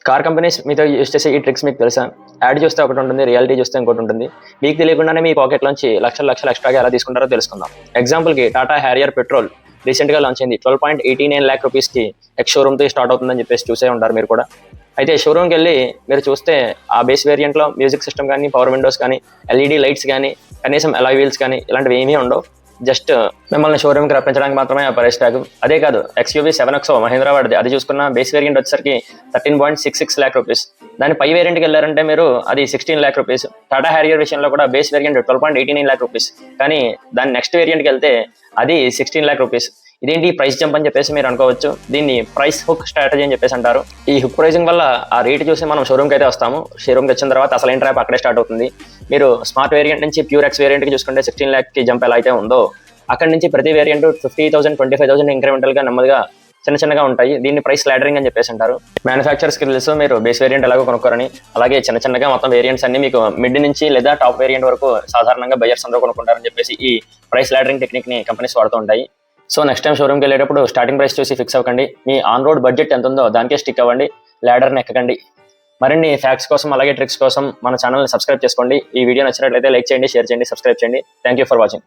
Car companies మీతో use చేసే ఈ ట్రిక్స్ మీకు తెలుసా? యాడ్ చూస్తే ఒకటి ఉంటుంది, రియాలిటీ చూస్తే ఇంకోటి ఉంటుంది. మీకు తెలియకుండానే మీ పాకెట్లోంచి లక్షలు లక్షలు ఎక్స్ట్రాగా ఎలా తీసుకుంటారో తెలుసుకుందాం. ఎగ్జాంపుల్కి టాటా హ్యారియర్ పెట్రోల్ రీసెంట్గా లాంచ్ అయింది. 12.89 lakh రూపీస్కి ఎక్స్ షోరూమ్తో స్టార్ట్ అవుతుందని చెప్పేసి చూసే ఉంటారు మీరు కూడా. అయితే షోరూమ్కి వెళ్ళి మీరు చూస్తే ఆ బేస్ వేరియంట్లో మ్యూజిక్ సిస్టమ్ కానీ, పవర్ విండోస్ కానీ, ఎల్ఈడి లైట్స్ కానీ, కనీసం అలాయ్ వీల్స్ కానీ ఇలాంటివి ఏమీ ఉండవు. జస్ట్ మిమ్మల్ని షోరూమ్కి రప్పించడానికి మాత్రమే ఆ ప్రైస్ ట్యాగ్. అదే కాదు, XUV 7XO మహీంద్రా వాడిది, అది చూసుకున్న బేస్ వేరియంట్ వచ్చేసరికి 13.66 lakh రూపీస్. దాని పై వేరియంట్కి వెళ్ళారంటే మీరు అది 16 lakh రూపీస్. టాటా హ్యారియర్ విషయంలో కూడా బేస్ వేరియంట్ 12.89 lakh రూపీస్, కానీ దాని నెక్స్ట్ వేరియంట్కి వెళ్తే అది 16 lakh రూపీస్. ఇదేంటి ప్రైస్ జంప్ అని చెప్పేసి మీరు అనుకోవచ్చు. దీన్ని ప్రైస్ హుక్ స్ట్రాటజీ అని చెప్పేసి అంటారు. ఈ హుక్ ప్రైసింగ్ వల్ల ఆ రేట్ చూసి మనం షోరూమ్కి అయితే వస్తాము. షోరూమ్కి వచ్చిన తర్వాత అసలైన ట్రాప్ అక్కడే స్టార్ట్ అవుతుంది. మీరు స్మార్ట్ వేరియంట్ నుంచి ప్యూర్ ఎక్స్ వేరియంట్కి చూసుకుంటే 16 lakh జంప్ ఎలా అయితే ఉందో, అక్కడ నుంచి ప్రతి వేరియంట్ 50,000, 25,000 ఇంక్రిమెంటల్గా నెమ్మదిగా చిన్నగా ఉంటాయి. దీన్ని ప్రైస్ లాడరింగ్ అని చెప్పేసి అంటారు. మ్యానుఫ్యాక్చర్స్కి తెలుసు మీరు బేస్ వేరియంట్ ఎలాగో కొనుక్కోరని, అలాగే చిన్నగా మొత్తం వేరియంట్స్ అన్ని మీకు మిడ్ నుంచి లేదా టాప్ వేరియంట్ వరకు సాధారణంగా బయర్స్ అందరూ కొనుక్కుంటారని చెప్పేసి ఈ ప్రైస్ లాడరింగ్ టెక్నిక్ ని కంపెనీస్ వాడుతూ ఉంటాయి. సో నెక్స్ట్ టైం షోరూమ్కి వెళ్ళేటప్పుడు స్టార్టింగ్ ప్రైస్ చూసి ఫిక్స్ అవ్వకండి. మీ ఆన్ రోడ్ బడ్జెట్ ఎంత ఉందో దానికే స్టిక్ అవ్వండి, లాడర్ని ఎక్కకండి. మరిన్ని ఫ్యాక్ట్స్ కోసం అలాగే ట్రిక్స్ కోసం మన ఛానల్ని సబ్స్క్రైబ్ చేసుకోండి. ఈ వీడియో నచ్చినట్లయితే లైక్ చేయండి, షేర్ చేయండి, సబ్స్క్రైబ్ చేయండి. Thank you for watching.